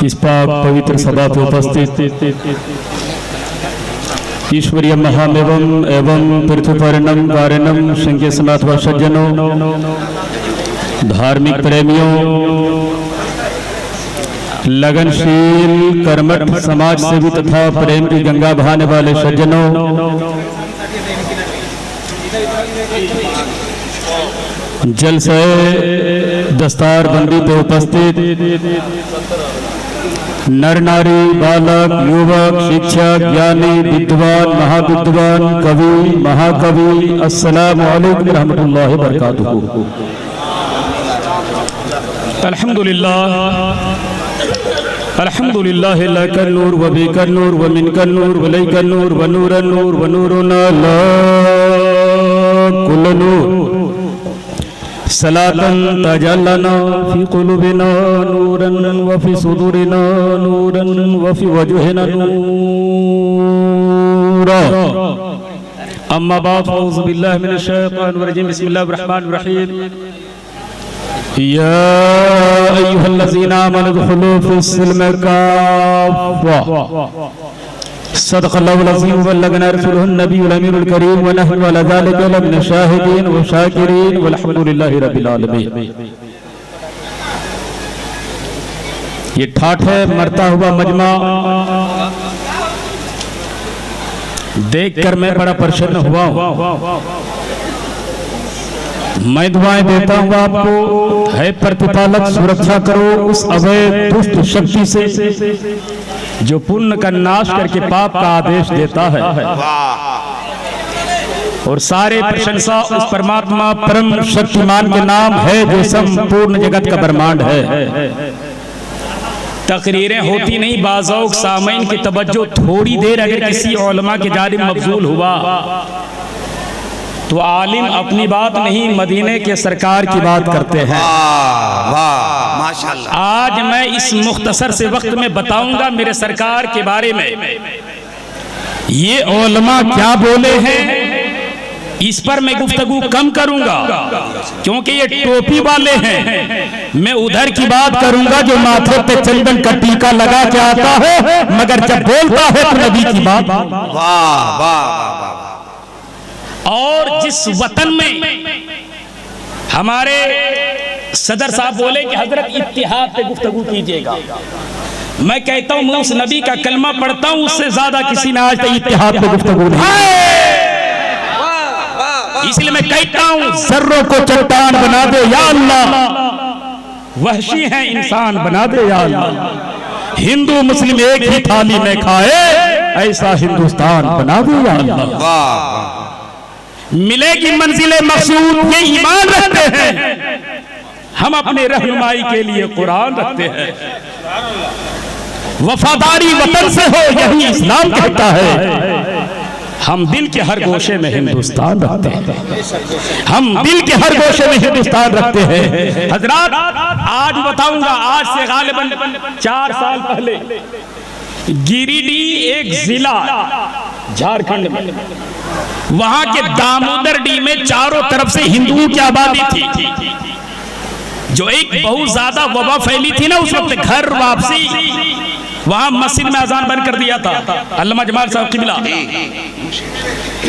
इस पाक पवित्र सभा पे उपस्थित ईश्वरीय महामेवम एवं पृथ्वीपर्णम कारणम संज्ञ सनाथ व सज्जनों, धार्मिक प्रेमियों, लगनशील कर्मठ समाज सेवी तथा प्रेम की गंगा बहाने वाले सज्जनों, जलसे दस्तार बंदी पे उपस्थित नर नारी, बालक, युवक, शिक्षक, ज्ञानी, विद्वान, महाविद्वान, कवि, महाकवि, अस्सलामु अलैकुम रहमतुल्लाहि व बरकातुहू। अल्हम्दुलिल्लाह अल्हम्दुलिल्लाह लकन नूर व बिकन नूर व मिनकन नूर व लैकन नूर व नूरन नूर व नूरुना ला कुल नूर सलातन तजल्लना फी कुलूबिना नूरन व फी सुदूरिना नूरन व फी वजूहिना नूरा। अम्मा बाद औज़ु बिल्लाहि मिनश शैतानिर रजीम। बिस्मिल्लाहिर रहमानिर रहीम। या अय्युहल्लज़ीना आमनु दुखुलू फिस्सिल्मि काफ़्फ़ा सदक़ल्लाहुल अज़ीम व बल्लगना रसूलुहुन नबियुल अमीनुल करीम व नहनु अला ज़ालिका लमिनश शाहिदीन व शाकिरीन वल्हम्दुलिल्लाहि रब्बिल आलमीन। ये ठाठ है मरता हुआ मजमा देखकर मैं बड़ा प्रसन्न हुआ हूँ। मैं दुआएं देता हूँ आपको, है प्रतिपालक सुरक्षा करो उस अवैध दुष्ट शक्ति से जो पुण्य का नाश करके पाप का आदेश देता है, और सारे प्रशंसा उस परमात्मा परम शक्तिमान के नाम है जो संपूर्ण जगत का ब्रह्मांड है। तकरीरें होती नहीं, बाज़ौक़ सामईन की तवज्जो थोड़ी देर अगर किसी उलमा के जानिब मबज़ूल हुआ तो आलिम अपनी बात नहीं मदीने के सरकार की बात करते हैं। वाह माशाअल्लाह। आज मैं इस मुख्तसर से वक्त में बताऊंगा मेरे सरकार के बारे में। ये उलमा क्या बोले हैं इस पर मैं गुफ्तगू कम करूंगा, क्योंकि ये टोपी वाले हैं। मैं उधर की बात करूंगा जो माथे पे चंदन का टीका लगा के आता है, मगर जब बोलता है तो नबी की बात। वाह वाह। और जिस वतन में हमारे सदर साहब बोले कि हजरत इत्तिहाद पे गुफ्तगू कीजिएगा, मैं कहता हूं मैं उस नबी का कलमा पढ़ता हूं, उससे ज्यादा किसी ने आज तक इत्तिहाद पे गुफ्तगू नहीं। इसलिए मैं कहता हूं जर्रों को चट्टान बना दे या अल्लाह, वहशी है इंसान बना दे या अल्लाह, हिंदू मुस्लिम एक ही थाली में खाए ऐसा हिंदुस्तान बना दे या अल्लाह। मिलेगी मंजिले मकसूद ये ईमान रखते हैं, हम अपने रहनुमाई के लिए कुरान रखते हैं। वफादारी वतन से हो यही इस्लाम कहता है। हम दिल के हर गोशे में हिंदुस्तान रखते हैं, हम दिल के हर गोशे में हिंदुस्तान रखते हैं। हजरात आज बताऊंगा, आज से गालिबन 4 साल पहले गिरिडीह एक जिला झारखंड में, वहां के दामोदरडी में चारों तरफ से हिंदुओं की आबादी थी। जो एक बहुत ज्यादा वबा फैली थी ना उस वक्त, घर वापसी वहां मस्जिद में अजान बंद कर दिया था। अल्लामा जमाल साहब किबला।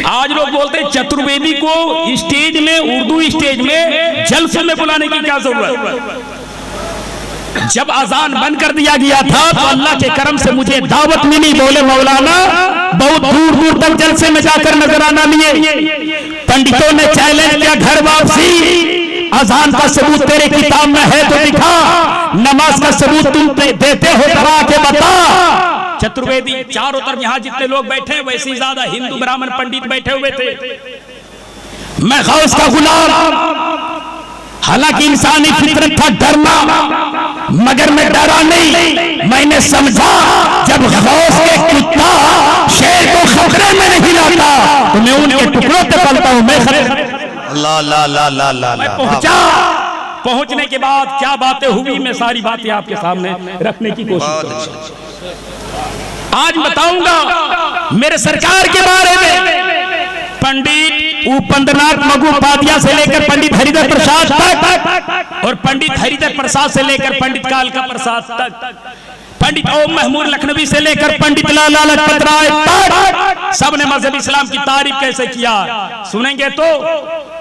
आज लोग बोलते हैं चतुर्वेदी को स्टेज में, उर्दू स्टेज में जलसे में बुलाने की क्या जरूरत। जब अजान बंद कर दिया गया था तो अल्लाह के करम से मुझे दावत मिली, बोले मौलाना बहुत दूर दूर तक जलसे में जाकर नजराना लिए। पंडितों ने चैलेंज किया, घर वापसी, अजान का सबूत तेरे किताब में है तो दिखा, नमाज का सबूत तुम देते हो करा के बता। चतुर्वेदी चारों तरफ यहाँ जितने लोग बैठे हैं वैसे ही ज्यादा हिंदू ब्राह्मण पंडित बैठे हुए थे। मैं गौस का गुलाम, हालांकि इंसानी फितरत था डरना, मगर मैं डरा नहीं। मैंने समझा जब गौस के कुत्ता शेर को खतरे में नहीं लाता तो मैं उनके टुकड़ों पे पलता हूं। मैं पहुंचा, पहुंचने के बाद क्या बातें हुई मैं सारी बातें आपके सामने रखने की कोशिश करूंगा। आज बताऊंगा मेरे सरकार के बारे में। पंडित उपेंद्रनाथ मगु पादिया से लेकर पंडित हरिधर प्रसाद तक और पंडित हरिधर प्रसाद से लेकर पंडित कालका प्रसाद तक, पंडित ओम महमूद लखनवी से लेकर पंडित लाला लजपत राय तक सबने मजहब इस्लाम की तारीफ कैसे किया सुनेंगे तो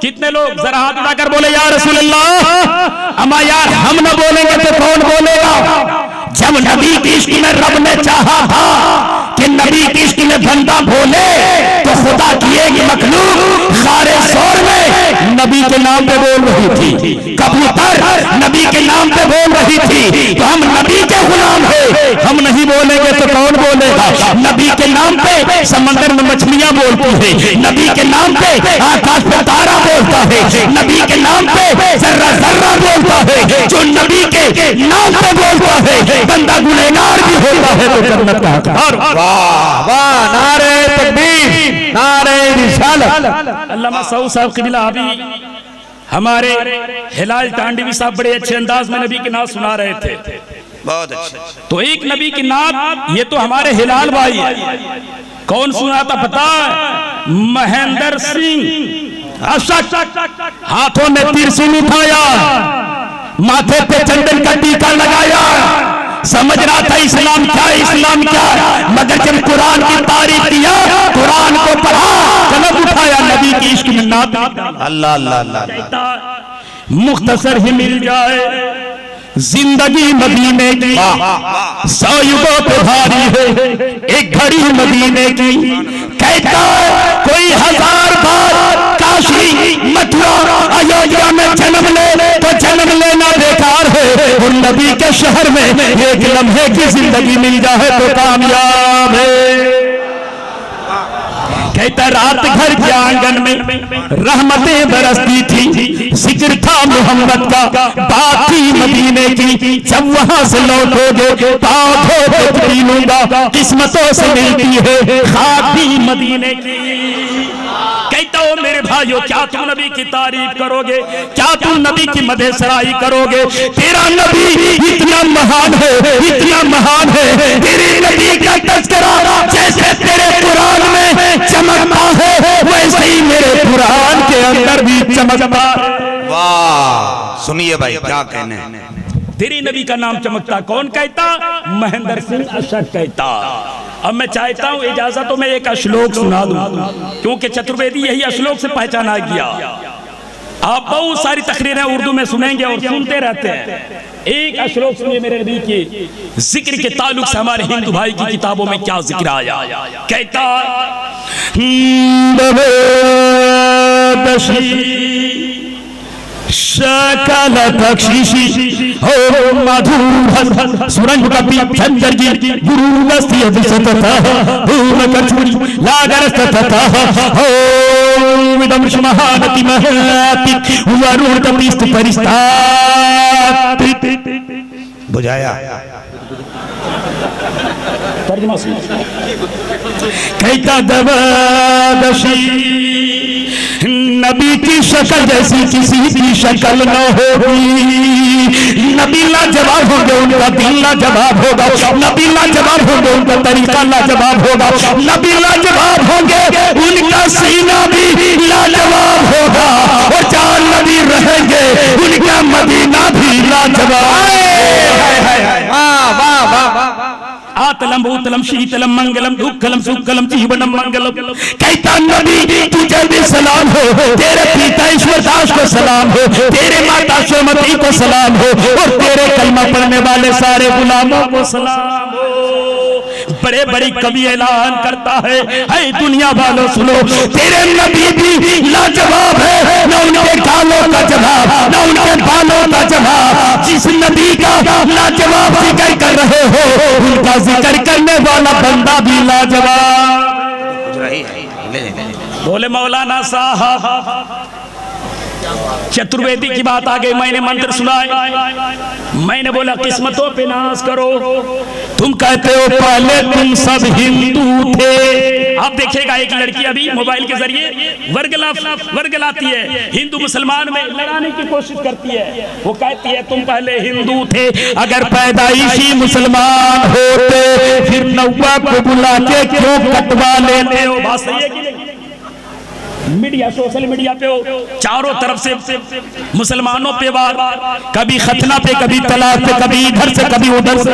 कितने लोग जरा हाथ उठाकर बोले या रसूल अल्लाह। अमा यार हम न बोलेंगे तो कौन बोलेगा? जब नबी की इश्क में रब ने चाहा था कि नबी की इश्क में बंदा बोले तो खुदा किएगी मखलूक सारे शोर में नबी के नाम पे बोल रही थी, कबूतर नबी के नाम पे बोल रही थी। तो हम नबी के गुलाम है, हम नहीं बोलेंगे तो कौन बोलेगा? नबी के नाम पे समंदर में मछलियां बोलती है, नबी के नाम पे आकाश पे तारा बोलता है, नबी के नाम पे जर्रा जर्रा बोलता है। जो नबी के नाम पे बोलता है बंदा गुनहगार भी होता है तो जन्नत का हकदार। वाह वाह, नारे तकबीर, नारे रिसालत। अल्लामा सऊद साहब क़िबला अभी हमारे हिलाल टांडवी साहब बड़े अच्छे अंदाज में नबी के नाम सुना रहे थे, बहुत अच्छा। तो एक नबी की नात ये तो हमारे हिलाल भाई है, कौन सुनाता पता है? महेंद्र सिंह अशक, हाथों में त्रिशूल उठाया, माथे पे चंदन का टीका लगाया, समझ रहा था इस्लाम क्या इस्लाम क्या, मगर जब कुरान की तारीफ किया, कुरान को पढ़ा, कलम उठाया, नबी की इश्क में नात। अल्लाह अल्लाह अल्लाह। मुख्तसर ही मिल जाए जिंदगी मदीने की, 100 युगों पे भारी है एक घड़ी मदीने की। कहता कोई 1000 बार काशी मथुरा अयोध्या में जन्म ले तो जन्म लेना बेकार है, और नबी के शहर में एक लम्हे की जिंदगी मिल जाए तो कामयाब है। कहता रात घर के आंगन में रहमतें बरसती थी, जिक्र था मोहम्मद का, बात थी मदीने की। जब वहां से लौटोगे पाँव धो के पी लूंगा, किस्मतों से मिलती है खाक भी मदीने की। कहता हो मेरे भाइयों क्या तुम नबी की तारीफ करोगे, क्या तुम नबी की मदह सराई करोगे? तेरा नबी इतना महान है, इतना महान है, तेरे नबी का तज़किरा जैसे तेरे कुरान में चमकता है वैसे ही मेरे कुरान के अंदर भी चमकता है। वाह, सुनिए भाई क्या कहने हैं। तेरी नबी का नाम चमकता, कौन कहता? महेंद्र सिंह अशक कहता। अब मैं चाहता हूं इजाजत तो मैं एक श्लोक सुना दूं, क्योंकि चतुर्वेदी यही श्लोक से पहचाना गया। आप बहुत सारी तकरीरें उर्दू में सुनेंगे और सुनते रहते हैं। एक श्लोक सुनिए मेरे नबी के जिक्र के ताल्लुक से, हमारे हिंदू भाई की किताबों में क्या जिक्र आया। कहता शकल बख्शिशी हो मधुर सुरंग कपि झंझर की गुरु नस्ती अभिसतता भूम कछुरी लागर सतता हो विदम महानति महति वरुण कपिस्त परिस्तात। बुझाया तर्जुमा सुन। कहता दवादशी नबी की शक्ल जैसी किसी की शक्ल न होगी, नबी लाजवाब होंगे उनका दिल लाजवाब होगा, नबी लाजवाब होंगे उनका तरीका लाजवाब होगा, नबी लाजवाब होंगे उनका सीना भी लाजवाब होगा, और चार नबी रहेंगे उनका मदीना भी लाजवाब। आतलम भूतलम शीतलम मंगलम दुखलम सुखलम जीवनम मंगलम। कहता नबी तुझे भी सलाम हो, तेरे पिता ईश्वर दास को सलाम हो, तेरे माता सोमती को सलाम हो, और तेरे कलमा पढ़ने वाले सारे गुलामों को सलाम हो। बड़े बड़े कवि ऐलान करता है दुनिया वालों सुनो, तेरे नबी भी लाजवाब है, न उनके गालों का जवाब न उनके बालों का जवाब। जिस नबी का लाजवाब जिक्र कर रहे हो उनका जिक्र करने वाला बंदा भी लाजवाब। बोले मौलाना साहब चतुर्वेदी की बात आ गई, मैंने मंत्र सुनाए, मैंने बोला किस्मतों पे नाश करो। तुम कहते हो पहले तुम सब हिंदू थे। आप देखिएगा एक लड़की अभी मोबाइल के जरिए वर्गलाती है, हिंदू मुसलमान में लड़ाने की कोशिश करती है। वो कहती है तुम पहले हिंदू थे, अगर पैदाइशी मुसलमान होते फिर नौवा को बुला के क्यों कटवा लेते हो? बात सही है कि नहीं? मीडिया, सोशल मीडिया पे हो, चारों तरफ से मुसलमानों पे वार, कभी खतना पे, कभी तलाक पे, कभी इधर से कभी उधर से।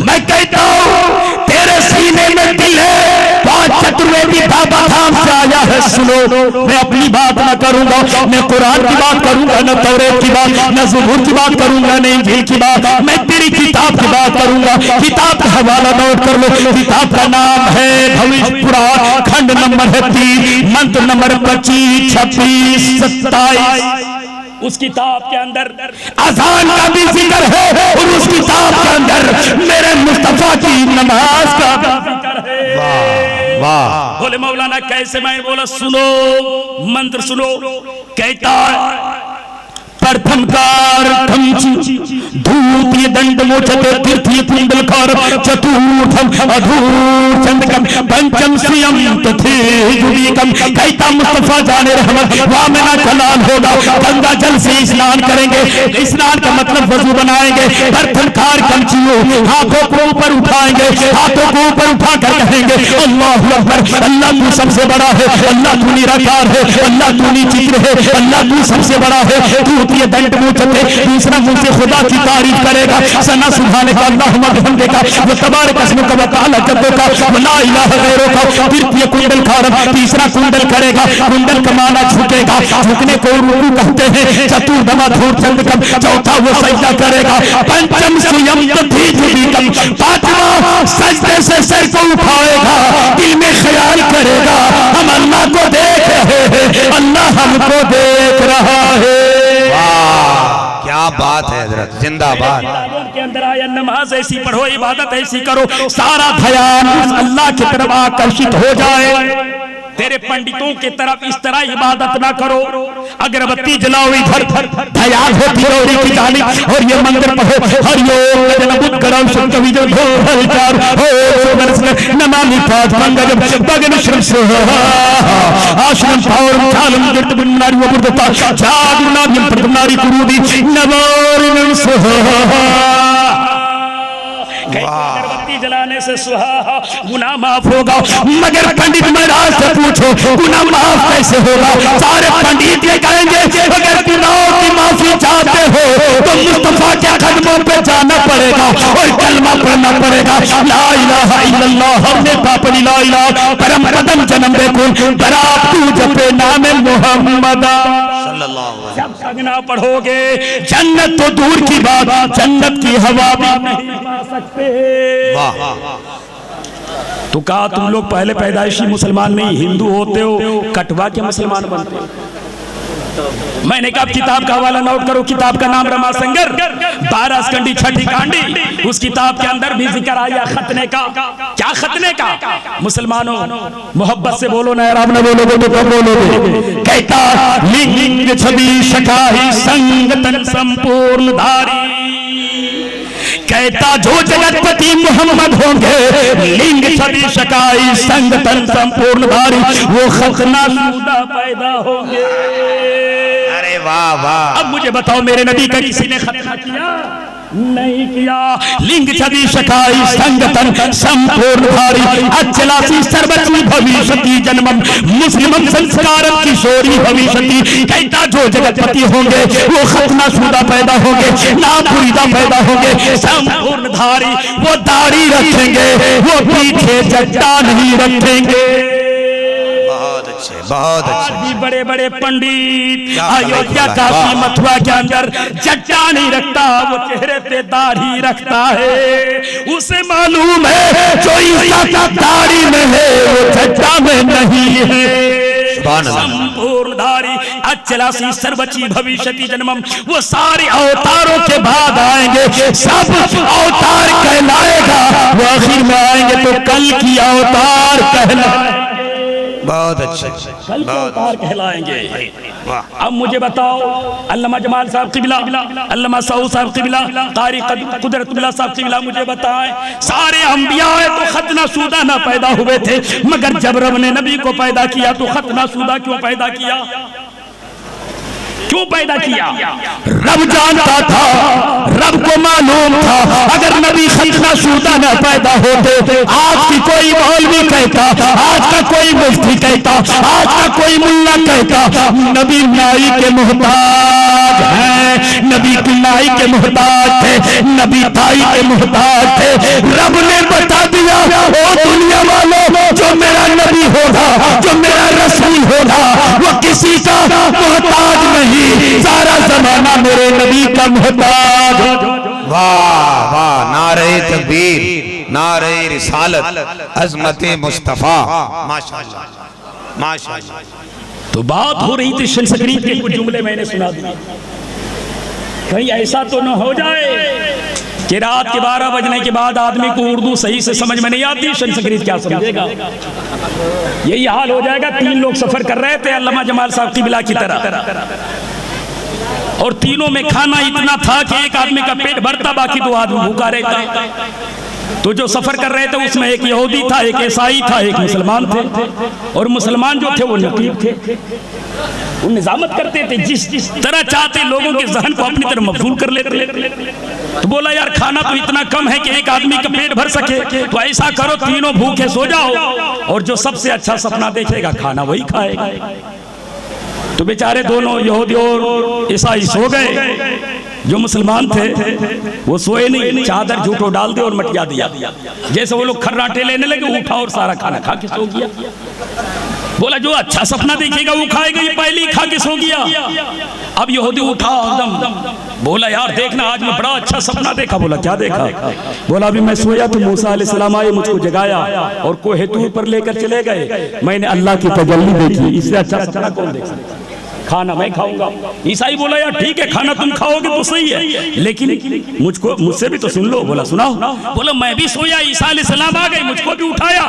मैं कहता हूँ तेरे सीने में दिल है, 5 चतुर्वेदी बाबा धाम से आया है, सुनो। मैं अपनी बात ना करूंगा, मैं कुरान की बात करूंगा, न तौरेत की बात, न ज़बूर की बात करूंगा, न इंजील की बात, मैं तेरी किताब की बात करूंगा। किताब का हवाला नोट कर लो, किताब का नाम है भविष्य पुराण, खंड नंबर है 3, मंत्र नंबर 25, 26, 27। उस किताब के अंदर अजान का भी जिक्र है और उस किताब के अंदर मेरे मुस्तफा की नमाज का भी जिक्र है। वाह, बोले मौलाना कैसे? मैं बोला सुनो, मंत्र सुनो। कहता प्रथम कारथम धूतीय दंड मोचते तीर्थीय कुंडलकार चतुर्थम अधूर्चंदकम पंचम स्वयं तथेजुरीकम। कहता मुस्तफा जाने रहमत वामना कलाल होगा, गंगा जल से स्नान करेंगे। स्नान का मतलब वजू बनाएंगे। प्रथम कार कमचियो, हाथों को ऊपर उठाएंगे, हाथों को ऊपर उठा कर कहेंगे अल्लाहु अकबर, अल्लाह तू सबसे बड़ा है, अल्लाह तू निराकार है, अल्लाह तू निचित्र है, अल्लाह तू सबसे बड़ा है। तू ये दंड मुझते दूसरा मुझसे खुदा की तारीफ करेगा, सना सुभाने का, अल्लाह हमदे का, वो तबारक अस्मु का, व तआला जद्दु का, व ला इलाहा गैरु का। तृतीय कुंडल कारम, तीसरा कुंडल करेगा। कुंडल का माना झुकेगा, झुकने को रुकू कहते हैं। चतुर्दमा धूर्चंद का, चौथा वो सजदा करेगा। पंचम स्वयं तथेजुरीकम, पांचवा सजदे से सर को उठाएगा, दिल में ख्याल करेगा हम अल्लाह को देख रहे हैं, अल्लाह हमको देख रहा है। क्या बात है हजरत, जिंदाबाद। के अंदर आया नमाज ऐसी पढ़ो, इबादत ऐसी करो, सारा ध्यान उस अल्लाह की तरफ आकर्षित हो जाए। तेरे पंडितों की तरफ इस तरह इबादत ना करो। अगरबत्ती जलाओ, इधर ध्यान हो तिजोरी की जानिब और ये मंत्र पढ़ो, हरिओम गजनबुत करम संकविजो धो हरिचार हो सुदर्शन नमामि पाद मंगजम बगन श्रम सोहा आश्रम पावर चालम गिरत बिनारी वो बुद्धता जागुना निम प्रतनारी कुरूदी नवारिन सोहा। अगरबत्ती जलाने से सुहा गुनाह माफ होगा। मगर पंडित महाराज से पूछो गुनाह माफ कैसे होगा? सारे पंडित ये कहेंगे अगर गुनाहों की माफी चाहते हो तो मुस्तफा के कदमों पे जाना पड़ेगा और कलमा पढ़ना पड़ेगा। ला इलाहा इल्लल्लाह, हमने पापड़ी ला इलाहा परम कदम जन्म देखो बरात तू जपे नाम मोहम्मद सल्लल्लाहु अलैहि वसल्लम। पढ़ोगे जन्नत तो दूर की बात, जन्नत की हवा भी नहीं पा सकते। तो कहा तुम लोग पहले पैदाइशी मुसलमान नहीं हिंदू होते हो, कटवा के मुसलमान बनते हो। मैंने कहा किताब का हवाला नोट करो। किताब का नाम रमासंगर 12 स्कंडी 6 कांडी। उस किताब के अंदर भी जिक्र आया खतने का। क्या खतने का? मुसलमानों मोहब्बत से बोलो ना, आराम ना बोलोगे तो कब बोलोगे? कहता लिंग छवि शकाही संगतन संपूर्ण धारी। कहता जो जगतपति मोहम्मद होंगे लिंग छवि शकाई संगतन संपूर्ण धारी, वो खतना शुदा पैदा होंगे। अरे वाह वाह। अब मुझे बताओ मेरे नबी का किसी ने खतना किया? नहीं किया। लिंग छवि शकाई संगतन संपूर्ण धारी, अचलासी सर्वस्वी भविष्यति जन्मम मुस्लिमम संस्कार किशोरी भविष्यति। कहता जो जगतपति होंगे वो खतना शुदा पैदा होंगे, नापुरीदा पैदा होंगे, संपूर्ण धारी। वो दाढ़ी रखेंगे, वो पीछे जट्टा नहीं रखेंगे। बहुत अच्छे। बड़े बड़े पंडित अयोध्या काशी मथुरा के अंदर जट्टा नहीं रखता, वो चेहरे पे दाढ़ी रखता है। उसे मालूम है जो इसका दाढ़ी में है वो जट्टा में नहीं है। संपूर्ण धारी अचलासी सर्वची भविष्यति जन्मम, वो सारे अवतारों के बाद आएंगे, सब अवतार कहलाएगा, वो आखिर में आएंगे तो कल की अवतार कहलाएंगे। बहुत अच्छे, कल के अवतार कहलाएंगे। अब मुझे बताओ अल्लामा जमाल साहब क़िबला, अल्लामा सऊद साहब क़िबला, कारी कुदरतुल्लाह साहब क़िबला मुझे बताएं सारे अंबिया तो खतना शुदा ना पैदा हुए थे, मगर जब रब ने नबी को पैदा किया तो खतना शुदा क्यों पैदा किया? क्यों पैदा किया? रब जानता था, रब को मालूम था अगर नबी खतना शुदा न पैदा होते आज की कोई मौलवी मौलवी कहता, आज का कोई मुफ्ती कहता, आज का कोई मुल्ला कहता, नबी नाई के मोहताज है, नबी की नाई के मोहताज थे, नबी ताई के मोहताज थे। रब ने बता दिया, ओ दुनिया वालों, जो मेरा नबी होगा, जो मेरा रसूल होगा, वो किसी का मोहताज नहीं, सारा जमाना मेरे नबी का मोहताज। वाह वाह, नारे तकबीर, नारे रिसालत, अजमत मुस्तफा, माशाअल्लाह माशाअल्लाह। तो बात हो रही थी संस्कृत के कुछ जुमले मैंने सुना दिए। कहीं ऐसा तो न हो जाए कि रात के 12 बजने के बाद आदमी को उर्दू सही से समझ में नहीं आती, संस्कृत क्या समझेगा। यही हाल हो जाएगा। 3 लोग सफर कर रहे थे अल्लामा जमाल साहब किबला की तरह, और तीनों में खाना इतना था कि एक आदमी का पेट भरता, बाकी 2 आदमी भूखा रहता। तो जो सफर कर रहे थे उसमें एक यहूदी था, एक ईसाई था, एक मुसलमान थे। और मुसलमान जो थे वो नकीब थे, वो निजामत करते थे, जिस तरह चाहते लोगों के जहन को अपनी तरफ मबसूल कर लेते। तो बोला यार खाना तो इतना कम है कि एक आदमी का पेट भर सके, तो ऐसा करो तीनों भूखे सो जाओ, और जो सबसे अच्छा सपना देखेगा खाना वही खाएगा। तो बेचारे दोनों यहूदी और ईसाई सो गए। जो मुसलमान थे वो सोए नहीं, चादर झूठो डाल दे और मटिया दिया। जैसे वो लोग खर्राटे लेने लगे, उठा और सारा खाना खा के सो गया। बोला जो अच्छा सपना देखेगा वो खाएगा, ये पहले ही खा के सो गया। अब यहूदी उठा एकदम, बोला यार देखना आज मैं बड़ा अच्छा सपना देखा। बोला क्या देखा? बोला अभी मैं सोया तो मूसा अलैहिस्सलाम आए, मुझको जगाया और कोहे तूर पर लेकर चले गए, मैंने अल्लाह की तजल्ली देखी। इससे अच्छा सपना कौन देख सकता? खाना मैं खाऊंगा। ईसाई बोला यार ठीक है खाना तुम खाओगे तो सही है, लेकिन मुझसे भी तो सुन लो। बोला सुनाओ। बोला मैं भी सोया, ईसा अलैहिस्सलाम आ गए, मुझको भी उठाया,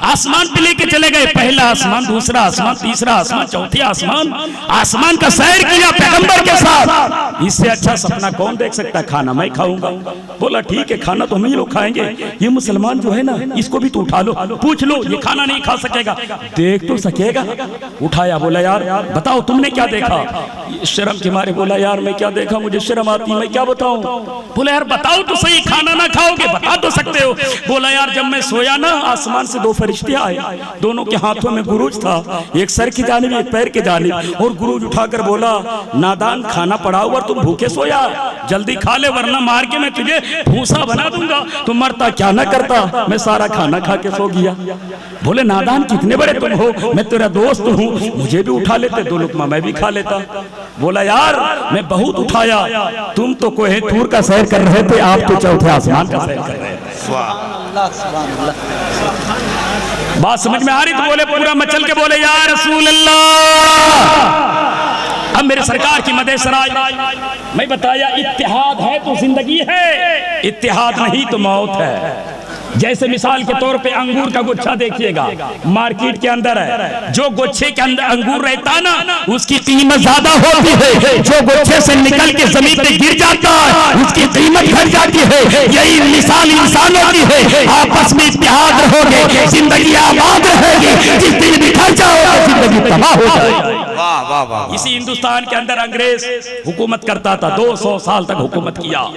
आसमान पे लेके चले गए। पहला आसमान, दूसरा आसमान, तीसरा आसमान, चौथे आसमान, आसमान का सैर किया पैगंबर के साथ। इससे अच्छा सपना कौन देख सकता है? खाना मैं खाऊंगा। बोला ठीक है खाना तो हम ही लोग खाएंगे, ये मुसलमान जो है ना इसको भी तो उठा लो, पूछ लो ये खाना नहीं खा सकेगा, देख तो सकेगा। उठाया, बोला यार बताओ तुमने क्या देखा? शर्म के मारे बोला यार मैं क्या देखा, मुझे शर्म आती है, मैं क्या बताऊं। बोला यार बताओ तो सही, खाना ना खाओगे बता तो सकते हो। बोला यार जब मैं सोया ना आसमान से 2 फरिश्ते आए, दोनों के हाथों में गुरूज था, एक सर की जानिब एक पैर की जानिब, और गुरूज उठाकर बोला नादान खाना पड़ा हुआ तुम भूखे सोया, जल्दी खा ले वरना मार के मैं तुझे भूसा बना दूंगा। तुम मरता क्या ना करता, मैं सारा खाना खा के सो गया। बोले नादान कितने बड़े तुम हो, मैं तेरा दोस्त हूँ, मुझे भी उठा लेते, 2 लुकमा मैं भी खा लेता। बोला यार मैं बहुत उठाया, तुम तो कोहे तूर का सैर कर रहे थे, आप तो चौथे आसमान का सैर कर रहे थे। बात समझ में आ रही? तो बोले पूरा मचल के बोले या रसूल अल्लाह। अब मेरे सरकार की मदद सराय मैं बताया, इत्तेहाद है तो जिंदगी है, इत्तेहाद नहीं तो मौत है। जैसे मिसाल के तौर पे अंगूर का गुच्छा देखिएगा, मार्केट के अंदर है, जो गुच्छे के अंदर अंगूर रहता ना उसकी कीमत ज्यादा होती है, जो गुच्छे से निकल के जमीन पे गिर जाता है उसकी कीमत घट जाती है। यही मिसाल इंसानों की है, आपस में इत्तेहाद रहोगे जिंदगी आबाद रहेगी, जिस दिन बिखर जाओगे जिंदगी तबाह हो जाएगी। वाह वाह वाह। इसी हिंदुस्तान के अंदर अंग्रेज हुकूमत करता था, 200 साल तक हुकूमत किया।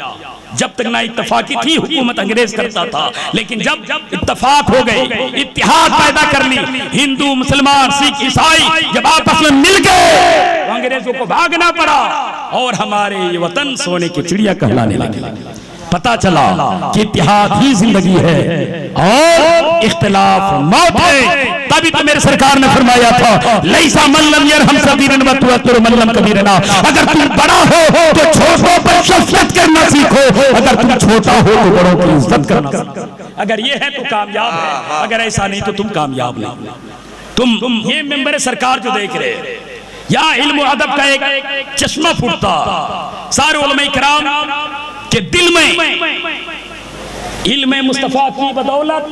जब तक ना इत्तफाकी थी हुकूमत अंग्रेज करता था, लेकिन जब इत्तफाक हो गई, इत्तेहाद पैदा कर ली, हिंदू मुसलमान सिख ईसाई जब आपस में मिल गए तो अंग्रेजों को भागना पड़ा और हमारे ये वतन सोने की चिड़िया कहलाने लगी। पता चला कि इत्तेहाद ही जिंदगी है और इख्तिलाफ मौत है। तभी तो मेरे सरकार ने फरमाया था लैसा मन लम यरहम सगीरन व तुअत्तिर मन लम कबीरना। अगर तुम बड़ा हो तो छोटों पर शफ़क़त करना सीखो, अगर तुम छोटा हो तो बड़ों की इज्जत करना सीखो। अगर ये है तो कामयाब है, अगर ऐसा नहीं तो तुम कामयाब नहीं। तुम ये मेंबर सरकार जो देख रहे हैं, यहाँ इल्म और अदब का एक चश्मा फूटता, सारे उलमा इकराम के दिल में इल्म मुस्तफा की बदौलत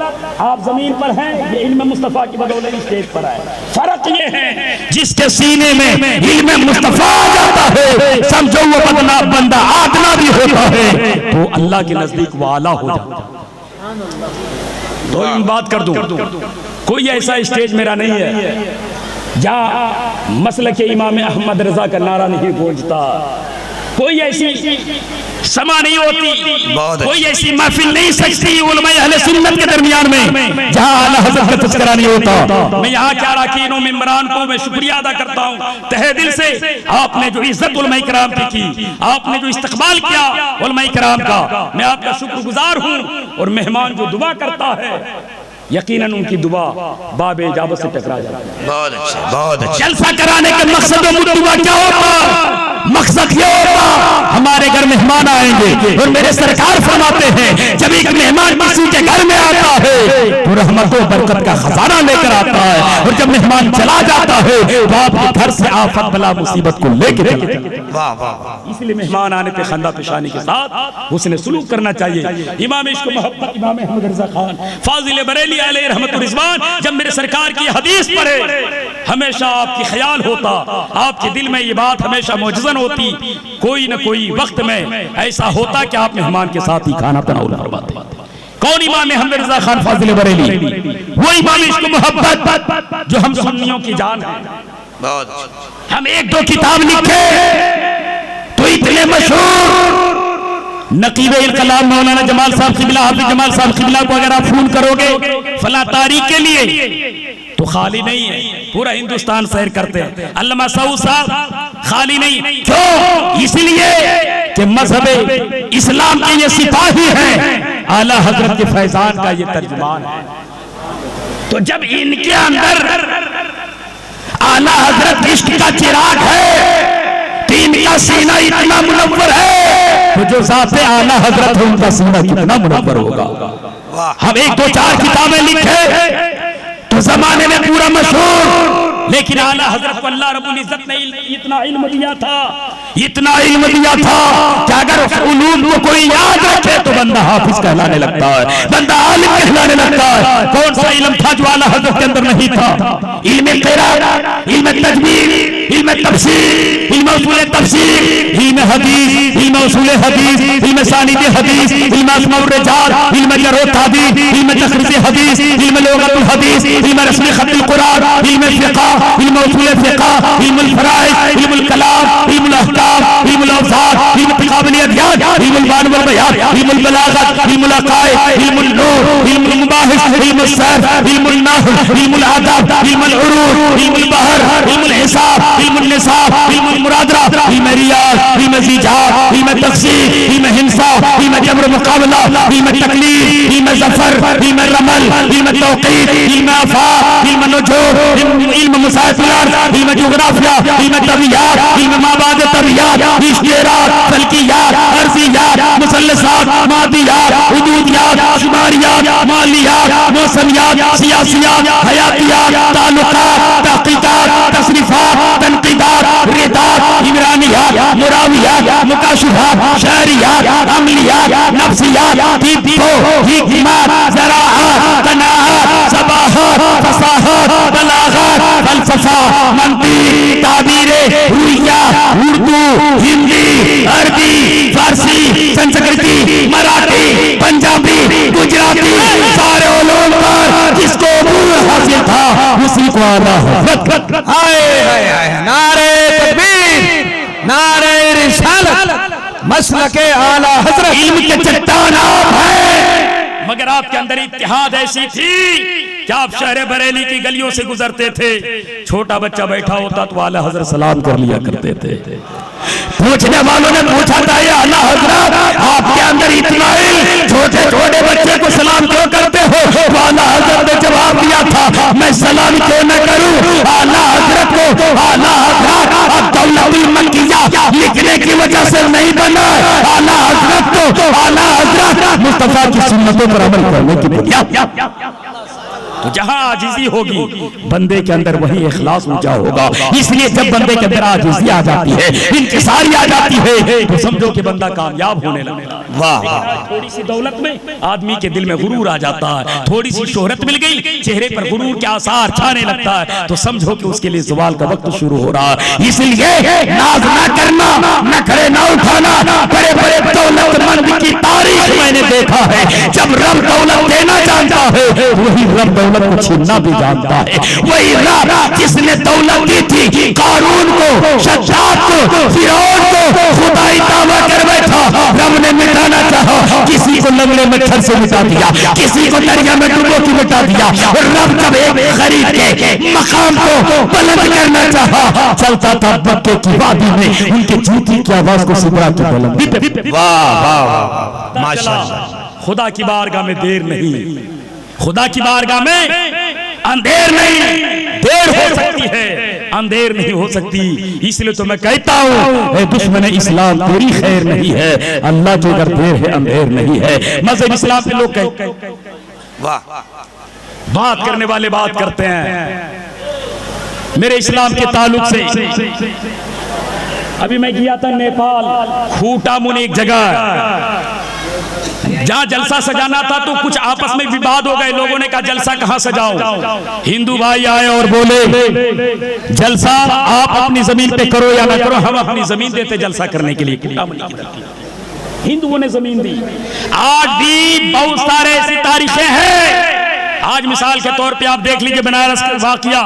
आप जमीन पर हैं, ये इल्म मुस्तफा की बदौलत स्टेज पर है। फर्क ये है जिसके सीने में इल्म मुस्तफा आ जाता है, समझो वो बंदा आदना भी होता है तो अल्लाह के नजदीक वो आला हो जाता है। तो बात कर दूं, कोई ऐसा स्टेज मेरा नहीं है जहाँ मसलक इमाम अहमद रजा का नारा नहीं गूंजता, कोई ऐसी समा नहीं होती, कोई ऐसी महफिल नहीं सजती उलमाए अहले सुन्नत के दरमियान में जहां आला हज़रत का तज़किरा नहीं होता। मैं यहाँ क्या अरकान मेंबरान को मैं शुक्रिया अदा करता हूँ तहे दिल से। आपने जो इज्जत उलमाए किराम की, आपने जो इस्तकबाल किया उलमाए किराम का, मैं आपका शुक्रगुजार हूँ। और मेहमान जो दुआ करता है यकीनन उनकी दुआ बाबे इजाबत से टकरा जाती है। बहुत अच्छा, बहुत अच्छा। जलसा कराने का मकसद दुआ क्या होता? मकसद ये होता हमारे घर मेहमान आएंगे और मेरे सरकार फरमाते हैं जब एक मेहमान किसी के घर में आता है तो रहमतों बरकत का खजाना लेकर आता है, और जब मेहमान चला जाता है तो आपके घर से आफत बला मुसीबत को लेकर चला जाता है। वाह वाह। इसलिए मेहमान आने पे खंदा पेशानी के साथ उसने सुलूक करना चाहिए। इमाम इश्क मोहब्बत इमाम अहमद रज़ा खान फाजिल बरेली अलैहि रहमतुर रिज़वान जब मेरे सरकार की हदीस पढ़े हमेशा आपकी ख्याल होता, आपके दिल में ये बात हमेशा मौजूद होती। कोई न कोई वक्त में ऐसा होता कि आप मेहमान के साथ ही खाना तनाउल फरमाते। कौन इमाम अहमद रज़ा खान फाजिल बरेली? वो इमाम इश्क मोहब्बत जो हम सुन्नियों की जान है। बहुत अच्छा। हम एक दो किताब लिखे तो इतने मशहूर नकीब-ए-कलाम मौलाना जमाल साहब क़िबला, हाफ़िज़ जमाल साहब क़िबला को अगर आप फोन करोगे फला तारीख के लिए तो खाली नहीं है, पूरा हिंदुस्तान सैर करते हैं। अल्लामा सऊद साहब खाली नहीं, क्यों? इसलिए कि मज़हब इस्लाम के ये सिपाही हैं, आला हजरत के फैजान का ये तर्जुमान है। तो जब इनके अंदर आला हजरत इश्क का चिराग है, इनका सीना इतना मुनव्वर है तो जो ज़ाते आला हजरत है उनका सीना कितना मुनव्वर होगा। हम एक दो चार किताबें लिखे तो जमाने में पूरा मशहूर, लेकिन आला हजरत को अल्लाह रब्बुल इज्जत ने इतना इल्म दिया था, इतना इल्म दिया था कि अगर उलूम को कोई याद रखे तो बंदा हाफिज कहलाने लगता है, बंदा आलिम कहलाने लगता है। कौन सा इल्म था जो आला हजरत के अंदर नहीं था? इल्म क़िराअत, इल्म तजवीद, इल्म तफसीर, इल्म उसूल तफसीर, इल्म हदीस, इल्म उसूल हदीस, इल्म सानिद हदीस, इल्म अस्मा व रिजाल, इल्म जर्ह व तादील, इल्म तखरीज हदीस, इल्म लुगतुल हदीस, इल्म रस्म खत्ल कुरान, इल्म फिक़ह, इल्म उसूल फिक़ह, इल्म फराइज़, इल्म कलाम, इल्म अहकाम, इल्म औज़ार, इल्म तक़ाबुल अदयान, इल्म बान व बयान, इल्म बलागत, इल्म अक़ाइद, इल्म नूर, इल्म मुबाहिस, इल्म सर्फ, इल्म नहव, इल्म अदब, इल्म उरूज, इल्म बहर, इल्म हिसाब, इल्म निसाब, इल्म मुरादरा, इल्म रियाज, इल्म ज़िजार, इल्म तफसीर, इल्म हिंसा, इल्म जबर मुकाबला, इल्म तकलीफ, इल्म ज़फर, इल्म रमल, इल्म तौक़ीद, इल्म आफ़ाक़, इल्म नुजूम, इल्म मुसाइफ़ियात, इल्म जुग़राफ़िया, इल्म तबियात, इल्म माबाद तबियात, इश्तिरात, फल्कियात, अर्ज़ियात, मुसल्लसात, मादियात, हुदूदियात, शुमारियात, मालियात, मौसमियात, सियासियात, हयातियात, ताल्लुकात, तहक़ीक़ात, तसरीफ़ात, तनक़ीदात, रिदात, इमरानियात, मुरावियात, मुकाशिफ़ात, शहरियात, अमलियात, नफ्सियात, हिब्बो, हिकमत, ज़राअत, तनाअत, सबाहत, फसाहत, बलागत, फलसफा, मंतीक़, ताबीरे, रुइया, उर्दू, हिंदी, अरबी, फारसी, संस्कृति, मराठी, पंजाबी, गुजराती, सारे उलूम पर जिसको अबूल हासिल था उसी को आला हज़रत। हाय हाय हाय, नारे तकबीर, नारे रिसालत, मसलके आला हज़रत। इल्म के चट्टान आप हैं, मगर आपके अंदर इत्तेहाद ऐसी थी कि आप शहर बरेली की गलियों से गुजरते थे, छोटा बच्चा बैठा होता तो आला हज़रत सलाम कर लिया करते थे। पूछने वालों ने पूछा था ये आला हज़रत आपके अंदर इतना इल्म, छोटे छोटे बच्चे को सलाम क्यों करते हो? तो आला हज़रत ने जवाब दिया था मैं सलाम क्यों न करूं? आला हज़रत को आला हज़रत अद-दौलतुल मक्किया लिखने की वजह से नहीं बना, आला हज़रत को आला हज़रत मुस्तफा की सुन्नतों पर अमल करने की बुनियाद। तो जहां आजिज़ी होगी बंदे के अंदर वही इखलास ऊंचा होगा। इसलिए जब बंदे के अंदर आजिज़ी आ जाती है, इंकिसारी आ जाती है तो समझो कि बंदा कामयाब होने लगता है। वाह। थोड़ी सी दौलत में आदमी के दिल में गुरूर आ जाता है, थोड़ी सी शोहरत मिल गई चेहरे पर गुरूर के आसार छाने लगता है तो समझो कि उसके लिए ज़वाल का वक्त शुरू हो रहा है। इसलिए नाज ना करना, नखरे ना उठाना। बड़े बड़े दौलतमंद की तारीख मैंने देखा है, जब रब दौलत देना जानता है वही रब दौलत को छीनना भी जानता है। वही रब जिसने दौलत दी थी कारून को, शद्दाद को, फिरौन को, खुदाई दावा कर बैठा, रब ने मिटाना चाहा, किसी को लंगड़े मच्छर से मिटा दिया, किसी को दरिया में डुबो के मिटा दिया। और रब जब एक गरीब के मकाम को बुलंद करना चाहा, चलता था मक्के की वादी में उनके जूती की आवाज को सिमरा की बुलंदी पे। वाह वाह वाह माशाअल्लाह। खुदा की बारगाह में देर नहीं, खुदा की बारगाह में अंधेर नहीं, देर हो सकती है, अंधेर नहीं हो सकती। इसलिए तो मैं कहता हूँ दुश्मन इस्लाम तेरी खैर नहीं है, अल्लाह की अगर देर है अंधेर नहीं है। मजहब इस्लाम के लोग वाह बात करने वाले बात करते हैं मेरे इस्लाम के ताल्लुक से। अभी मैं गया था नेपाल, खूटामुन एक जगह जहां जलसा सजाना था, तो कुछ आपस में विवाद हो गए। लोगों ने कहा जलसा कहां सजाओ। हिंदू भाई आए और बोले जलसा आप अपनी जमीन पे करो या ना करो, हम अपनी जमीन देते जलसा करने के लिए। हिंदुओं ने जमीन दी। आज भी बहुत सारे ऐसी तारीखें हैं। आज मिसाल के तौर पे आप देख लीजिए बनारस का वाकया,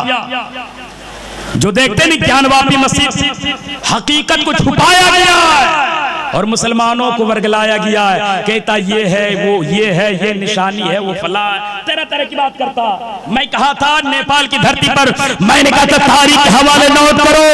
जो देखते नहीं ज्ञानवापी मस्जिद, हकीकत को छुपाया गया है और मुसलमानों को वर्गलाया गया है। कहता ये है वो ये है, ये निशानी है, वो फला, तरह तरह की बात करता। मैं कहा था नेपाल की धरती पर, मैंने कहा था तारीख के हवाले नोट करो,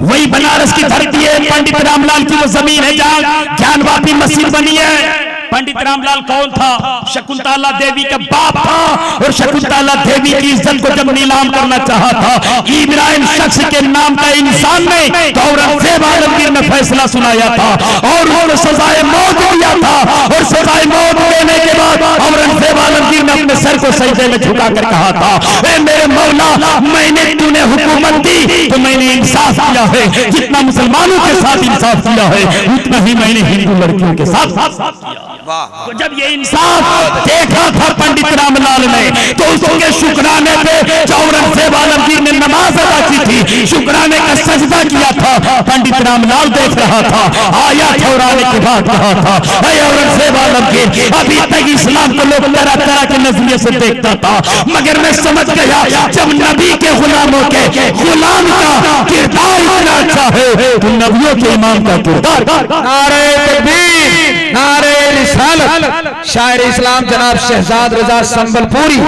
वही बनारस की धरती है, पंडित रामलाल की वो जमीन है जहाँ ज्ञानवापी मस्जिद बनी है। पंडित रामलाल कौन था? शकुंतला देवी का बाप था, और शकुंतला देवी की इज्जत को जब नीलाम करना चाहा था इब्राहिम शख्स के नाम का इंसान ने, तो औरंगजेब आलमगीर ने फैसला सुनाया था और उन्होंने सजाए मौत दिया था। और सजाए मौत देने के बाद औरंगजेब आलमगीर ने अपने सर को सजदे में झुका कर कहा था, ए मेरे मौला, मैंने तूने हुकूमत दी तो मैंने इंसाफ किया है, जितना मुसलमानों के साथ इंसाफ किया है उतना ही मैंने हिंदू लड़कियों के साथ किया। तो जब ये इंसाफ देखा था पंडित रामलाल ने, तो उसके शुक्राने पे औरंगजेब आलमगीर ने नमाज अदा की थी, शुक्राने का सजदा किया था। पंडित रामलाल देख रहा था, आया ठहराने के बाद कहा था, औरंगजेब आलमगीर अभी तक इस्लाम को लोग तरह तरह के नजरिए से देखता था, मगर मैं समझ गया जब नबी के गुलामों के गुलाम का किरदार इतना अच्छा है तो नबियों के इमाम का किरदार। नारे तकबीर, नारे रिसालत। शायर इस्लाम जनाब शहजाद रजा संबलपुरी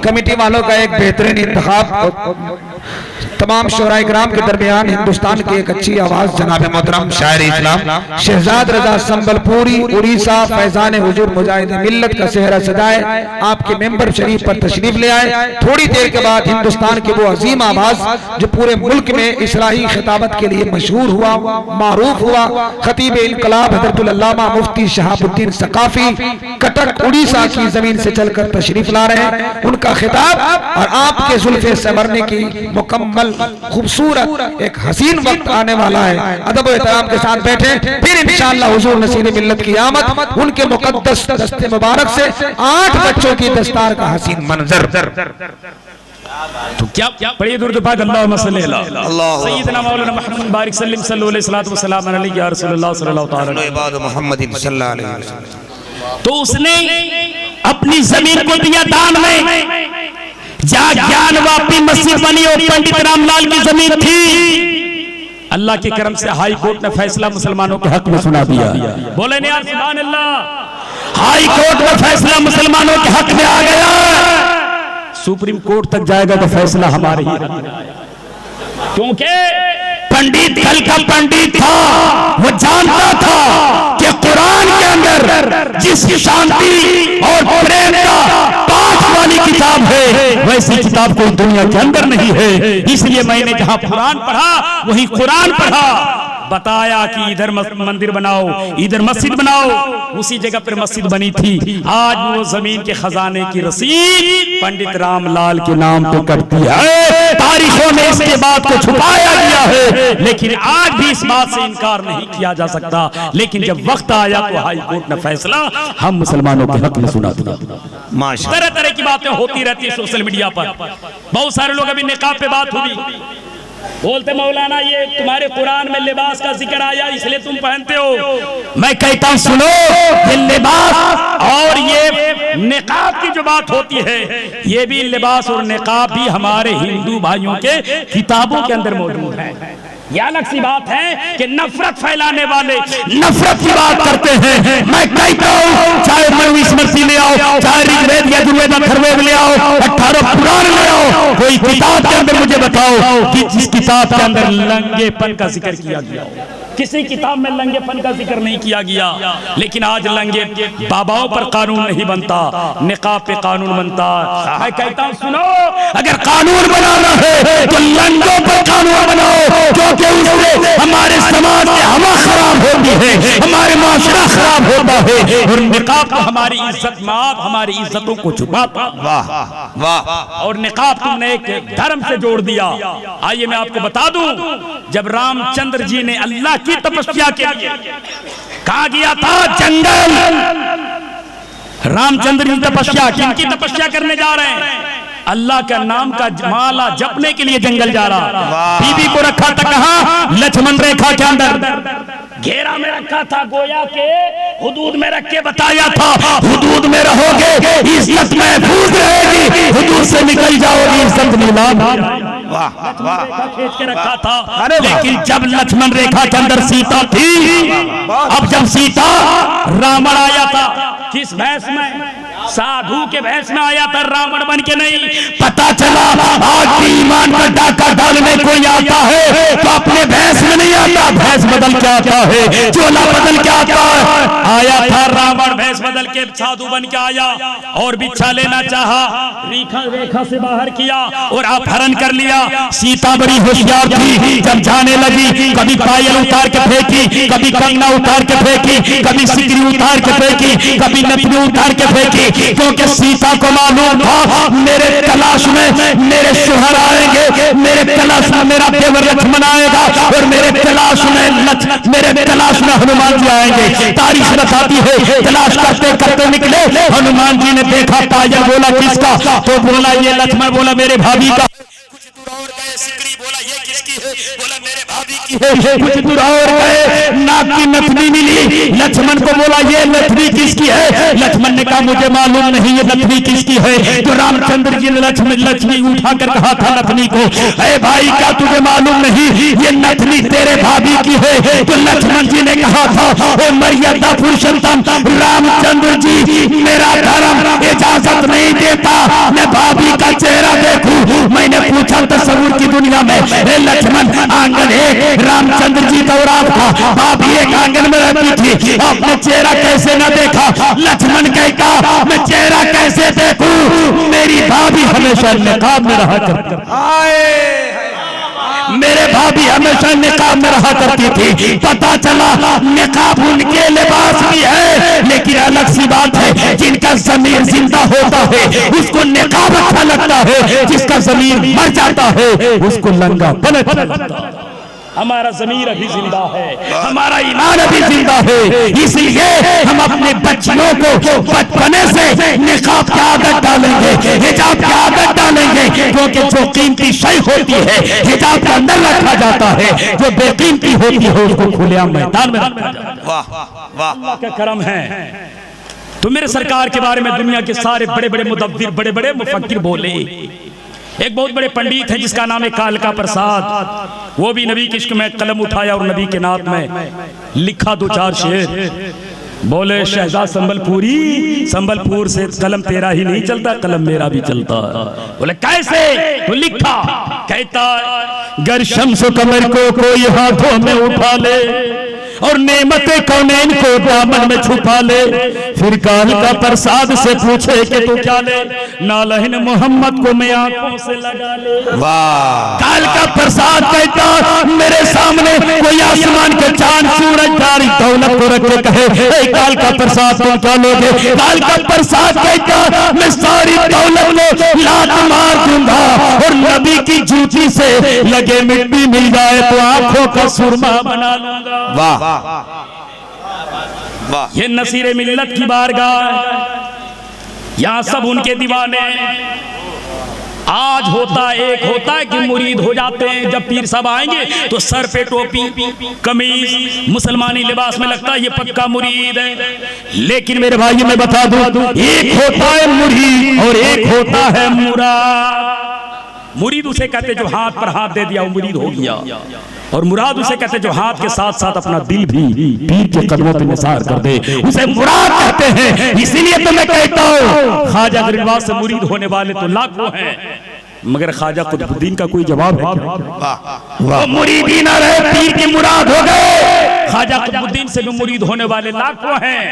कमेटी वालों का एक बेहतरीन इंतखाब। तमाम शोराए किराम के दरमियान हिंदुस्तान की एक अच्छी आवाज जनाब मोहतरम शायर इस्लाम शहजाद रजा संबलपुरी उड़ीसा फैजान हुजूर मुजाहिद मिल्लत का सेहरा सजाए, आपके मेंबर शरीफ पर तशरीफ ले आए। थोड़ी देर के बाद हिंदुस्तान की वो अजीम आवाज जो पूरे मुल्क में इस्लाही खिताबत के लिए मशहूर हुआ, मारूफ हुआ, खतीब इनकलाब हज़रतुल अल्लामा मुफ्ती शहाबुद्दीन सकाफी कटक उड़ीसा की जमीन से चलकर तशरीफ ला रहे हैं। उनका खिताब और आपके जुल्फे संवरने की मुकम्मल खूबसूरत एक हसीन वक्त आने वाला है। अदब और एहतराम के साथ बैठे, फिर इंशाअल्लाह हुजूर नसीर मिल्लत की आमद, उनके मुकद्दस दस्ते मुबारक से 8 बच्चों की दस्तार का हसीन मंजर। तो क्या पढ़िए दुरूद पाक अल्लाहुम्मा सल्ली अला सय्यिदना मौलाना मुहम्मद बारिक सल्लल्लाहु अलैहि वसल्लम या रसूलुल्लाह सल्लल्लाहु अलैहि मुहम्मदिन सल्लल्लाहु अलैहि वसल्लम। तो उसने अपनी जमीन को दिया दान में, जहाँ ज्ञानवापी मस्जिद बनी और पंडित रामलाल की जमीन थी। अल्लाह के करम से हाई कोर्ट ने फैसला मुसलमानों के हक में सुना दिया। बोले नहीं यार सुभान अल्लाह। हाई कोर्ट में फैसला मुसलमानों के हक में आ गया, सुप्रीम कोर्ट तक जाएगा तो फैसला हमारे ही, क्योंकि पंडित कल का पंडित था, वो जानता था कि कुरान के अंदर जिसकी शांति और प्रेम का पाठ वाली किताब है, वैसी किताब कोई दुनिया के अंदर नहीं है। इसलिए मैंने जहां कुरान पढ़ा वही कुरान पढ़ा, बताया कि इधर मंदिर बनाओ, इधर मस्जिद बनाओ, उसी जगह पर मस्जिद बनी थी। आज वो जमीन के खजाने की रसीद पंडित रामलाल के नाम पे करती है। तारीखों में इसके बात को छुपाया गया है, लेकिन आज भी इस बात से इनकार नहीं किया जा सकता। लेकिन जब वक्त आया तो हाई कोर्ट ने फैसला हम मुसलमानों के हक में सुना दिया। तरह तरह की बातें होती रहती है सोशल मीडिया पर। बहुत सारे लोग अभी निकाब पे बात हुई, बोलते मौलाना ये तुम्हारे कुरान में लिबास का जिक्र आया इसलिए तुम पहनते हो। मैं कहता हूं सुनो, ये लिबास और ये निकाब की जो बात होती है, ये भी लिबास और निकाब भी हमारे हिंदू भाइयों के किताबों के अंदर मौजूद है। ये अलग सी बात है कि नफरत फैलाने वाले नफरत की बात करते हैं। मैं कहता हूं चाहे मनुष्य स्मृति ले आओ, चाहे ऋग्वेद या यजुर्वेद अथर्ववेद ले आओ, 18 पुराण ले आओ, कोई किताब के अंदर मुझे बताओ कि जिस किताब के अंदर लंगेपन का जिक्र किया गया हो। किसी किताब में लंगेपन का जिक्र नहीं किया गया। लेकिन आज लंगे बाबाओं पर कानून नहीं बनता, निकाब पे कानून बनता। मैं कहता हूं सुनो, अगर कानून बनाना है तो लंगों पर कानून बनाओ, क्योंकि उससे हमारे समाज की हवा खराब होती है, हमारे माशरा खराब होता है, और निकाब तो हमारी इज्जत माप, हमारी इज्जतों को छुपाता। वाह वाह। और निकाब तुमने एक धर्म से जोड़ दिया। आइए मैं आपको बता दूं, जब रामचंद्र जी ने अल्लाह की तपस्या के लिए कहा गया था जंगल, रामचंद्र जी तपस्या, किनकी तपस्या करने जा रहे हैं? अल्लाह का नाम का माला जपने के लिए जंगल जा रहा। बीबी को रखा था कहां? लक्ष्मण रेखा के अंदर घेरा में रखा था, गोया के हुदूद में रख के बताया था हुदूद में रहोगे इज्जत महफूज रहेगी, हुदूद से निकल जाओगे इज्जत नीलाम। वाह, खींच के रखा था। लेकिन जब लक्ष्मण रेखा के अंदर सीता थी, अब जब सीता रावण आया था किस भेष में? साधु के भेष में आया था, रावण बन के नहीं। पता चला आज भी ईमान पर डाका डालने कोई आता है तो अपने भेष में नहीं आता, भेष बदल के आता है, चोला बदल के आता है। आया था रावण भेष बदल के साधु बन के आया और भिक्षा लेना चाहा, रेखा से बाहर किया और अपहरण कर लिया। सीता बड़ी होशियार थी, जब जाने लगी कभी पायल उतार के फेंकी, कभी कंगना उतार के फेंकी, कभी सिकरी उतार के फेंकी, कभी नथनी उतार के फेंकी, क्योंकि सीता को मालूम था मेरे तलाश में मेरे शोहर आएंगे, मेरे तलाश में मेरा देवर लक्ष्मण आएगा, और मेरे तलाश में हनुमान जी आएंगे। तारीख बताती है तलाश करते करते निकले, हनुमान जी ने देखा पायल, बोला किसका? तो बोला ये लक्ष्मण, बोला मेरे भाभी का। कुछ दूर और गए, सिकरी बोला ये किसकी है? बोला मेरे भाभी की है। कुछ दूर और गए, नाक की नथनी मिली, लक्ष्मण को बोला ये नथनी किसकी है? लक्ष्मण ने कहा मुझे मालूम नहीं ये नथनी किसकी है। तो रामचंद्र जी ने लक्ष्मी उठाकर कहा था नथनी को, अरे भाई क्या तुझे मालूम नहीं ये नथनी तेरे भाभी की है? तो लक्ष्मण जी ने कहा था ओ मर्यादा पुरुषोत्तम रामचंद्र जी, मेरा धर्म इजाजत नहीं देता मैं भाभी का चेहरा देखूं। मैंने पूछा तस्वीर की दुनिया में लक्ष्मण आंगन है, रामचंद्र जी दौरान था, भाभी एक आंगन में रहती थी, आपने चेहरा कैसे न देखा? लक्ष्मण कहता मैं चेहरा कैसे देखूं, मेरी भाभी हमेशा निकाब में रहा करती, मेरे भाभी हमेशा निकाब में रहा करती थी। पता चला निकाब उनके लिबास भी है, लेकिन अलग सी बात है जिनका ज़मीर जिंदा होता है उसको निकाब अच्छा लगता है, जिसका ज़मीर मर जाता है उसको लंगापन अच्छा लगता है। हमारा ज़मीर अभी जिंदा है, हमारा ईमान अभी जिंदा है, इसलिए हम अपने बच्चियों को बचपने से निकाब की आदत डालेंगे, हिजाब की आदत डालेंगे, क्योंकि जो कीमती शय होती है हिजाब के अंदर रखा जाता है, जो बेकीमती होती है उसको खुलेआम मैदान में रखा जाता है। वाह वाह, अल्लाह का करम है। तो मेरे सरकार के बारे में दुनिया के सारे बड़े बड़े मुदब्बिर, बड़े बड़े मुफक्किर बोले। एक बहुत बड़े पंडित है जिसका नाम है कालका प्रसाद, वो भी नबी के इश्क में कलम उठाया और नबी के नात में लिखा दो चार शेर। बोले शहजाद संबलपुरी, संबलपुर से कलम तेरा ही नहीं चलता, कलम मेरा भी चलता। बोले कैसे? तो लिखा, कहता गर शम्स कमर को कोई हाथों में उठा ले और नेमते कौनैन को दामन में छुपा ले, फिर काल का प्रसाद से पूछे कि तू क्या ले, नालहिन मोहम्मद को मैं आंखों से लगा ले। वाह, काल का प्रसाद कहता मेरे सामने कोई आसमान के चांद सूरज तारी दौलत को रख के कहे काल का प्रसाद तुम क्या लोगे? काल का प्रसाद कहता मैं सारी दौलत को लात मार दूंगा और नबी की जूती से लगे मिट्टी मिल जाए तो आंखों का सुरमा बना लूंगा। वाह वाह, ये नसीरे मिल्लत की बारगाह, यहाँ सब उनके दीवाने। आज एक होता है कि मुरीद हो जाते हैं, जब पीर साहब आएंगे तो सर पे टोपी कमीज मुसलमानी लिबास में लगता है ये पक्का मुरीद है। लेकिन मेरे भाई मैं बता दूं, एक होता है मुरीद और एक होता है मुराद। मुरीद उसे कहते जो हाथ पर हाथ दे दिया वो मुरीद हो गया, और मुराद उसे कहते जो हाथ के साथ साथ अपना दिल भी पीर के कदमों पे निसार कर दे, उसे मुराद कहते हैं। इसीलिए तो मैं कहता हूँ ख्वाजा गरीबनवाज से मुरीद होने वाले तो लाखों हैं, मगर ख्वाजा कुतुबुद्दीन का कोई जवाब है क्या? वो मुरीद ही ना रहे, पीर की मुराद हो गए। ख्वाजा कुतुबुद्दीन से भी मुरीद होने वाले लाखों हैं,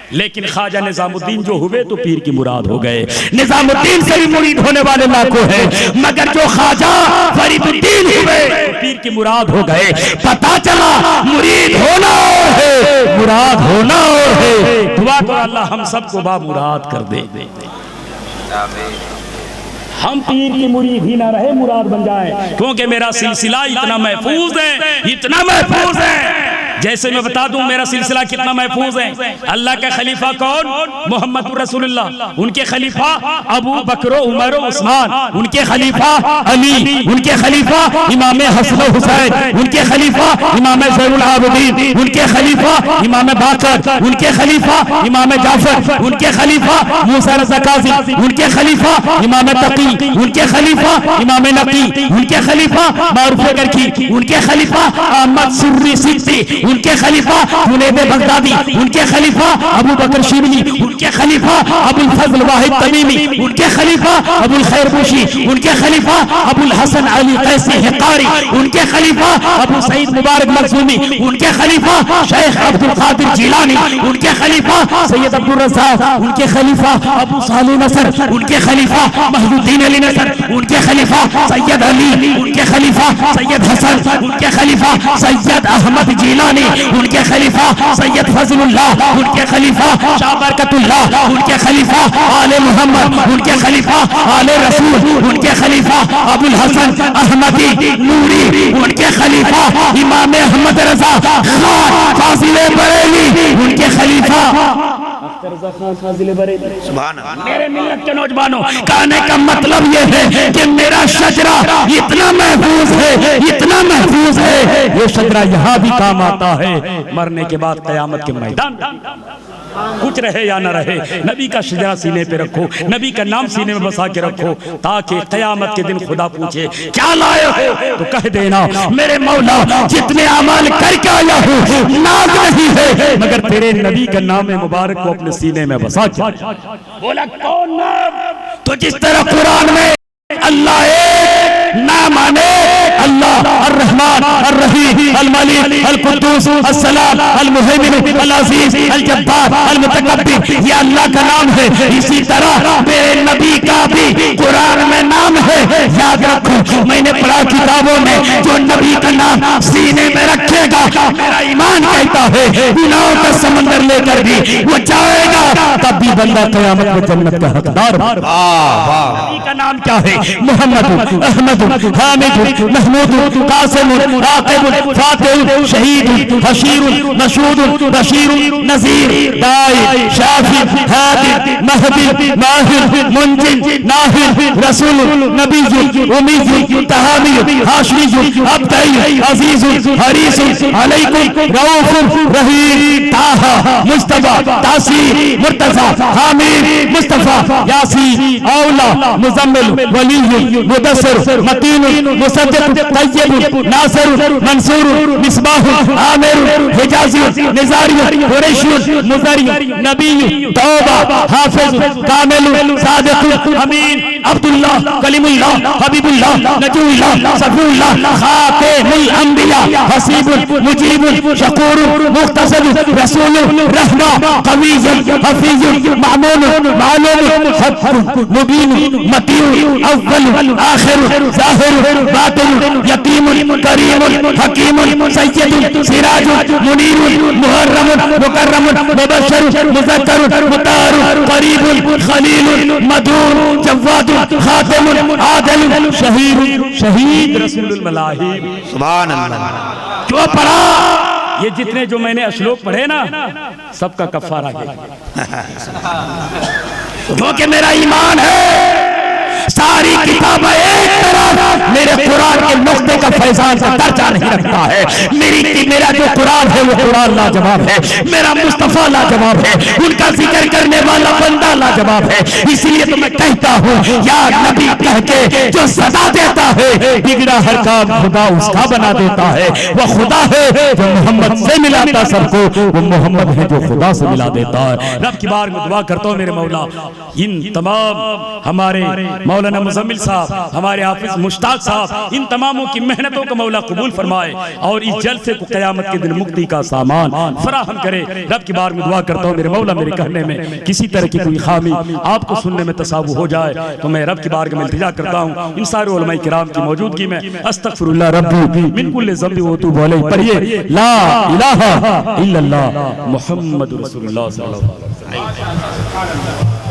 लेकिन ख्वाजा निजामुद्दीन जो हुए तो पीर की मुराद हो गए। निजामुद्दीन से भी मुरीद होने वाले लाखों हैं, मगर जो ख्वाजा फरीदुद्दीन हुए तो पीर की मुराद हो गए। पता चला मुरीद होना और है, मुराद होना और है। दुआ तो अल्लाह हम सबको बा मुराद कर दे, हम पीर की मुरीद ही ना रहे, मुराद बन जाए। क्योंकि मेरा सिलसिला इतना महफूज है, इतना महफूज है। जैसे मैं बता दूं मेरा सिलसिला कितना महफूज है। अल्लाह का खलीफा कौन? मोहम्मद रसूलुल्लाह। उनके खलीफा अबू बकर, उमर, उस्मान। उनके खलीफा अली। उनके खलीफा इमाम हसन हुसैन। उनके खलीफा इमाम ज़ैनुल आबिदीन। उनके खलीफा इमाम बाकर। उनके खलीफा इमाम जाफर। उनके खलीफा मूसा रज़ा काज़ी। उनके खलीफा इमाम तकी। उनके खलीफा इमाम नकी। उनके खलीफा मारूफ करकी। उनके खलीफा अहमद सुर्री सिद्दी। उनके खलीफा जुनैद बगदादी। उनके खलीफा अबू बकर शिबली। उनके खलीफा अबुल फजल वाहिद तमीमी। उनके खलीफा अबुल खैर बुशी। उनके खलीफा अबुल हसन अली कैसी हिकारी। उनके खलीफा अबू सईद मुबारक मखज़ूमी। उनके खलीफा शेख अब्दुल कादिर जिलानी। उनके खलीफा सैयद अब्दुल रज़्ज़ाक। उनके खलीफा अबू सालिह नसर। उनके खलीफा महदुद्दीन अली नसर। उनके खलीफा सैयद अली। उनके खलीफा सैयद हसन। उनके खलीफा सैयद अहमद जिलानी। उनके खलीफा सैयद फजलुल्लाह। उनके खलीफा शाह बरकतुल्लाह। उनके खलीफा आले मोहम्मद। उनके खलीफा आले रसूल। उनके खलीफा अबुल हसन अहमदी नूरी। उनके खलीफा इमाम अहमद रजा खान फाजिले बरेली। उनके खलीफा मेरे मिल्लत के नौजवानों, कहने का मतलब ये है कि मेरा शजरा इतना महफूज है, इतना महफूज है, ये शजरा यहाँ भी काम आता है, मरने के बाद क़यामत के मैदान। कुछ रहे या न रहे, नबी का शजरा सीने पे रखो, नबी का नाम सीने में बसा के रखो, ताकि क़यामत के दिन खुदा पूछे क्या लाए हो, तो कह देना मेरे मौला जितने अमाल करके आया हूँ नाज नहीं है, मगर तेरे नबी का नाम मुबारक को अपने सीने में बसा के। बोला कौन नाम? तो जिस तरह कुरान में अल्लाह एक नाम आने, अल्लाह अर्रहमान अर्रहीम अलमलिक अलकुद्दूस अस्सलाम अलमुहैमिन अलअज़ीज़ अलजब्बार अलमुतकब्बिर, ये अल्लाह का नाम है। इसी तरह मेरे नबी का भी कुरान में नाम है। याद रखो, मैंने पढ़ा किताबों में, जो नबी का नाम सीने में रखेगा, मेरा ईमान कहता है गुनाहों का समंदर लेकर भी वो जाएगा, तब भी बंदा क़यामत में जन्नत का हकदार। नबी का नाम क्या है? मोहम्मद, अहमद, हामिद, महमूद, कासिम, आकिब, फातिह, शहीद, हशीर, मशहूद, बशीर, नज़ीर, दाई, शाफी, हादी, महदी, माहिर, मुंजिल, नाहिर, रसूल, नबी, उम्मी, तहामी, हाशमी, अब्दई, अजीज, हरीस, अलैकुम, रऊफ, रहीम, ताहा, मुस्तफा, तासीर, मुर्तजा, हामिद, मुस्तफा, यासीन, औला, मुजम्मिल, वली, मुदस्सिर, मतीन, मुसद्दिक, तय्यब, नासिर, मंसूर, मिसबाह, आमिर, हिजाजी, निजारी, कुरैशी, मुज़री, नबी, तौबा, हाफिज, कामिल, सादिक, अमीन, अब्दुल्लाह, कलीमुल्लाह, हबीबुल्लाह, नजूल्लाह, सफीउल्लाह, खातिमुल अंबिया, हसीबुल, मुजीबुल, शकूरुल, मुख्तसिर, रसूलुर रहमा, कवियुल, हफीजुल, मामूनुल, मालूमुल, हक़्क़ुल, मुबीनुल, मतीनुल, अव्वल, आखिर, ज़ाहिर, बातिन, यतीमुल, करीमुल, हकीमुल, सय्यदुल, सिराजुल, मुनीरुल, मुहर्रमुल, मुकर्रमुल, मुबश्शिरुल, मुज़क्करुल, मुतारुल, करीबुल, खलीलुल, मदूर, जव्वादुल, खातिमुल, आदिलुल, शहीद रसूलुल मलाहिब। सुभान अल्लाह। क्यों पढ़ा? ये जितने जो मैंने श्लोक पढ़े ना, सबका कफ़ारा है, क्योंकि मेरा ईमान है सारी किताब एक तरफ मेरे कुरान के नुक्ते का फैजान का दर्जा नहीं रखता है, मेरा जो कुरान है वो कुरान लाजवाब है, मेरा मुस्तफा लाजवाब है, उनका जिक्र करने वाला बंदा लाजवाब है। इसलिए तो मैं कहता हूँ या नबी कह के जो सदा देता है, बिगड़ा हर काम खुदा उसका बना देता है। वो खुदा है जो मोहम्मद से मिलाता सबको, वो मोहम्मद है जो खुदा से मिला देता है। रब की बार में दुआ करता हूँ मेरे मौला, इन तमाम हमारे मौलाना मुजम्मिल साहब, हमारे हाफिज मुश्ताक साहब, इन तमामों की मेहनतों को मौला कबूल फरमाए और इस जलसे को क़यामत के दिन मुक्ति का सामान फराहम करे। रब की बार में दुआ करता हूँ मेरे मौला, मेरे कहने में किसी तरह की कोई खामी आपको सुनने में तसावु हो जाए तो मैं रब की बार में इल्तिजा करता हूँ इन सारे उलमाए किराम की मौजूदगी में अस्तगफिरुल्लाह रब्बी मिन कुल्लि ज़ंबि व अतूबु अलैहि पढ़िए ला इलाहा इल्लल्लाह मुहम्मदुर रसूलुल्लाह सल्लल्लाहु अलैहि वसल्लम।